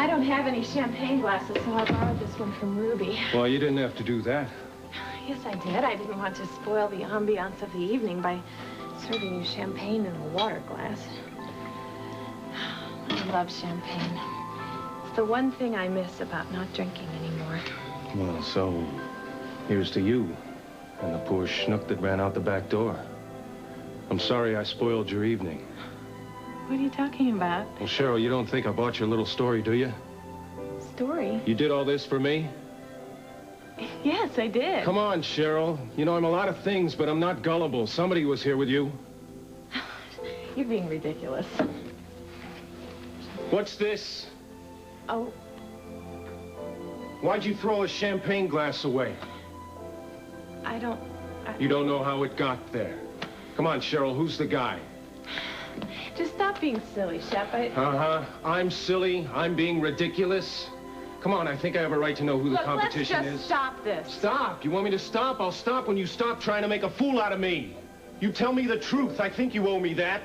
I don't have any champagne glasses, so I borrowed this one from Ruby. Well, you didn't have to do that. Yes, I did. I didn't want to spoil the ambiance of the evening by serving you champagne in a water glass. I love champagne. It's the one thing I miss about not drinking anymore. Well, so here's to you and the poor schnook that ran out the back door. I'm sorry I spoiled your evening. What are you talking about? Well, Cheryl, you don't think I bought your little story, do you? Story? You did all this for me? Yes, I did. Come on, Cheryl. You know, I'm a lot of things, but I'm not gullible. Somebody was here with you. You're being ridiculous. What's this? Oh. Why'd you throw a champagne glass away? I don't... You don't know how it got there. Come on, Cheryl, who's the guy? Just stop being silly, Shep. Uh-huh. I'm silly. I'm being ridiculous. Come on, I think I have a right to know who the competition is. Let's just stop this. Stop? You want me to stop? I'll stop when you stop trying to make a fool out of me. You tell me the truth. I think you owe me that.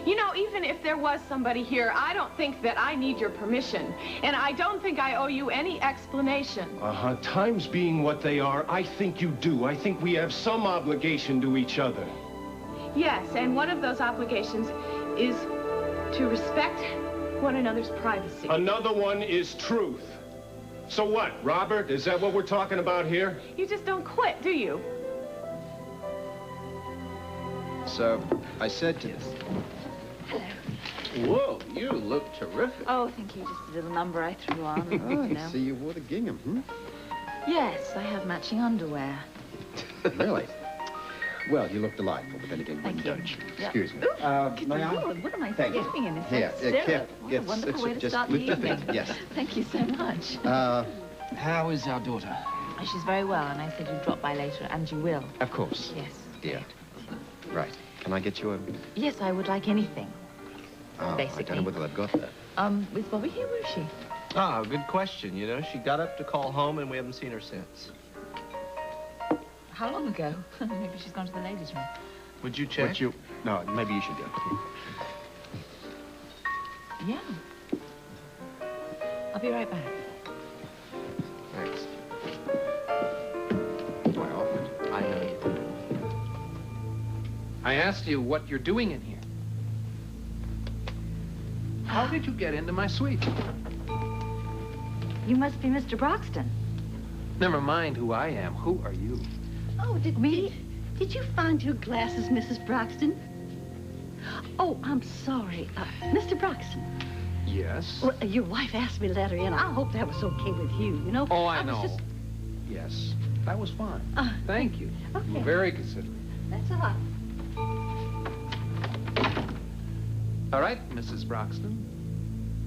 You know, even if there was somebody here, I don't think that I need your permission. And I don't think I owe you any explanation. Uh-huh. Times being what they are, I think you do. I think we have some obligation to each other. Yes, and one of those obligations is to respect one another's privacy. Another one is truth. So what, Robert? Is that what we're talking about here? You just don't quit, do you? So, I said to... Whoa, you look terrific. Oh, thank you. Just a little number I threw on. Oh, no. See, you wore the gingham, hmm? Yes, I have matching underwear. Really? Well, you look delightful, but then again, Thank don't you? Yeah. Excuse me. Good May I? Lord, what am I Thank you. skipping in? Here, Syrup. What a yes, wonderful way to just start the lift a bit, evening. yes. Thank you so much. How is our daughter? She's very well, and I said you'd drop by later, and you will. Of course. Yes. Yeah. Right. Can I get you a... Yes, I would like anything. Oh, Basically. I don't know whether I've got that. Is Bobby here? Where is she? Ah, good question. You know, she got up to call home, and we haven't seen her since. How long ago? Maybe she's gone to the ladies' room. Would you check? No, maybe you should go. Yeah. I'll be right back. Thanks. I offered. I know you did. I asked you what you're doing in here. How did you get into my suite? You must be Mr. Broxton. Never mind who I am. Who are you? Oh, did you find your glasses, Mrs. Broxton? Oh, I'm sorry. Mr. Broxton. Yes. Well, your wife asked me to let her in. I hope that was okay with you, you know? Oh, I know. was just... Yes, that was fine. Thank you. Okay. You were very considerate. That's all right. All right, Mrs. Broxton.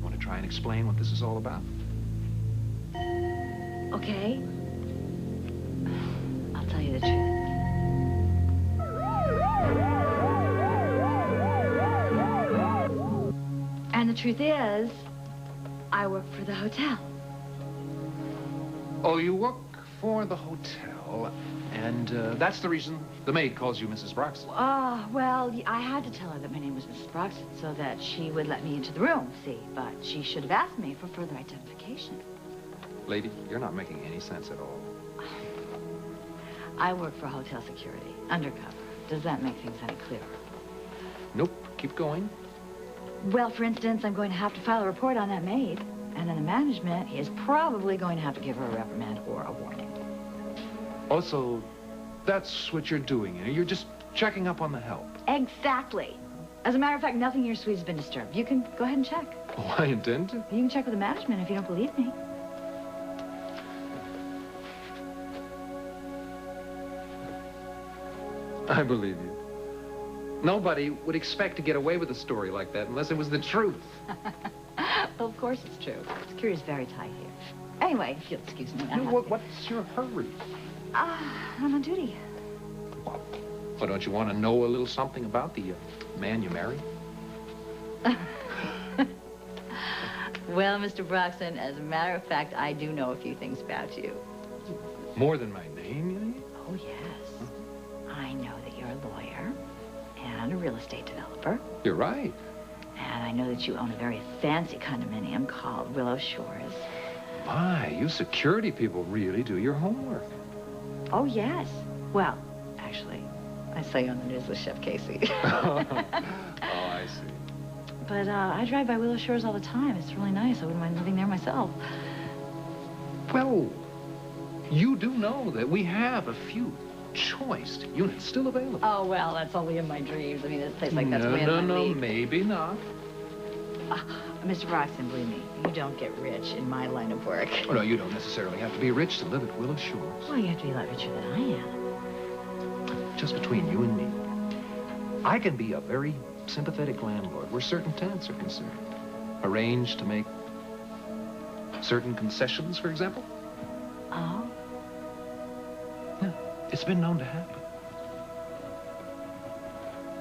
Want to try and explain what this is all about? Okay. I'll tell you the truth. And the truth is, I work for the hotel. Oh, you work for the hotel, and that's the reason the maid calls you Mrs. Broxton. Well, I had to tell her that my name was Mrs. Broxton so that she would let me into the room, see? But she should have asked me for further identification. Lady, you're not making any sense at all. I work for hotel security, undercover. Does that make things any clearer? Nope, keep going. Well, for instance, I'm going to have to file a report on that maid. And then the management is probably going to have to give her a reprimand or a warning. Also, that's what you're doing. You're just checking up on the help. Exactly. As a matter of fact, nothing in your suite has been disturbed. You can go ahead and check. Oh, I intend to. You can check with the management if you don't believe me. I believe you. Nobody would expect to get away with a story like that unless it was the truth. Well, of course it's true. Security's very tight here. Anyway, if you'll excuse me. What's your hurry? I'm on duty. Well, don't you want to know a little something about the man you married? Well, Mr. Broxton, as a matter of fact, I do know a few things about you. More than my name, you mean? Oh, yes. I know that you're a lawyer and a real estate developer. You're right. And I know that you own a very fancy condominium called Willow Shores. My, you security people really do your homework. Oh, yes. Well, actually, I saw you on the news with Chef Casey. Oh, I see. But I drive by Willow Shores all the time. It's really nice. I wouldn't mind living there myself. Well, you do know that we have a few choice units still available. Oh, well, that's only in my dreams. I mean, a place like that's way in my No, league. maybe not. Mr. Broxton, believe me, you don't get rich in my line of work. Oh, no, you don't necessarily have to be rich to live at Willow Shores. Well, you have to be a lot richer than I am. Just between you and me, I can be a very sympathetic landlord where certain tenants are concerned. Arrange to make certain concessions, for example. Oh? Yeah, it's been known to happen.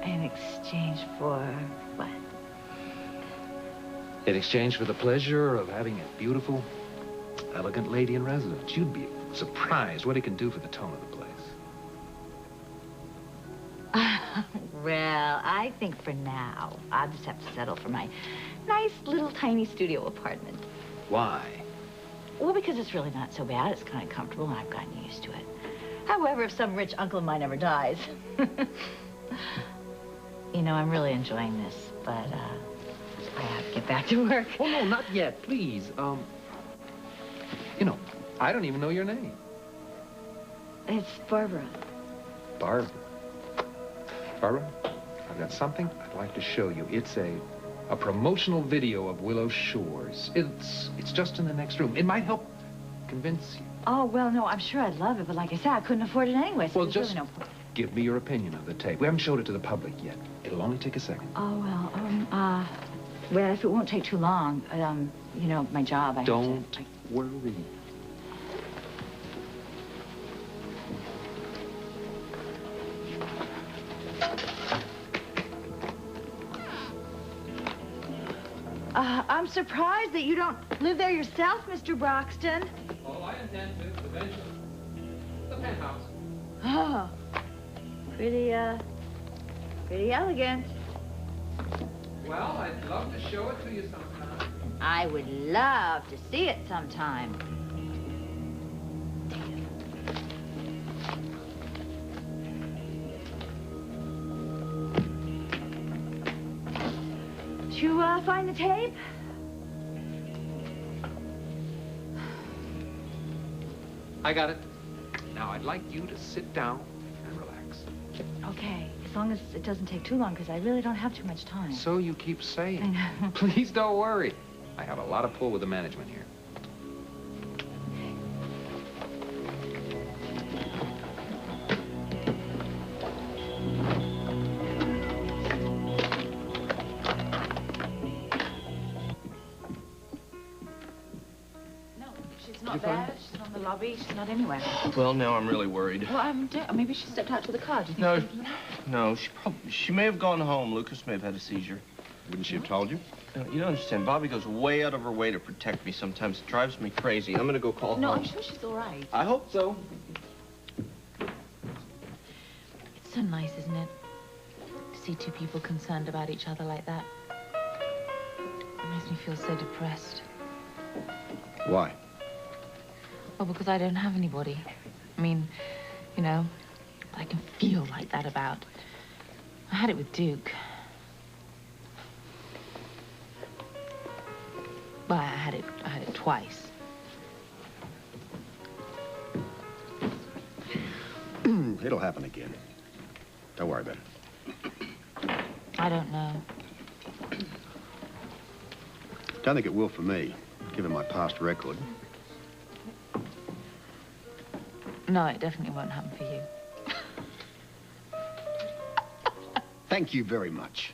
In exchange for what? In exchange for the pleasure of having a beautiful, elegant lady in residence, you'd be surprised what it can do for the tone of the place. Well, I think for now, I'll just have to settle for my nice little tiny studio apartment. Why? Well, because it's really not so bad. It's kind of comfortable, and I've gotten used to it. However, if some rich uncle of mine ever dies... You know, I'm really enjoying this, but, I have to get back to work. Oh, no, not yet, please. You know, I don't even know your name. It's Barbara. Barbara. Barbara, I've got something I'd like to show you. It's a promotional video of Willow Shores. It's just in the next room. It might help convince you. Oh, well, no, I'm sure I'd love it, but like I said, I couldn't afford it anyway, so Well, there's just really no point. give me your opinion of the tape. We haven't showed it to the public yet. It'll only take a second. Oh, well, well, if it won't take too long, you know, my job, I Don't have to... worry. I'm surprised that you don't live there yourself, Mr. Broxton. Oh, I intend to, eventually. The penthouse. Oh, pretty elegant. Well, I'd love to show it to you sometime. I would love to see it sometime. Did you find the tape? I got it. Now, I'd like you to sit down and relax. Okay, as long as it doesn't take too long, because I really don't have too much time. So you keep saying. I know. Please don't worry. I have a lot of pull with the management here. She's not there. She's on the lobby. She's not anywhere. Well, now I'm really worried. Well, maybe she stepped out to the car. Do you think No, she may have gone home. Lucas may have had a seizure. Wouldn't she have told you? You don't understand. Bobby goes way out of her way to protect me sometimes. It drives me crazy. I'm gonna go call No, home. I'm sure she's all right. I hope so. It's so nice, isn't it? To see two people concerned about each other like that. It makes me feel so depressed. Why? Well, because I don't have anybody. I mean, you know, I can feel like that about. I had it with Duke. Well, I had it twice. It'll happen again. Don't worry about it. I don't know. Don't think it will for me, given my past record. No, it definitely won't happen for you. Thank you very much.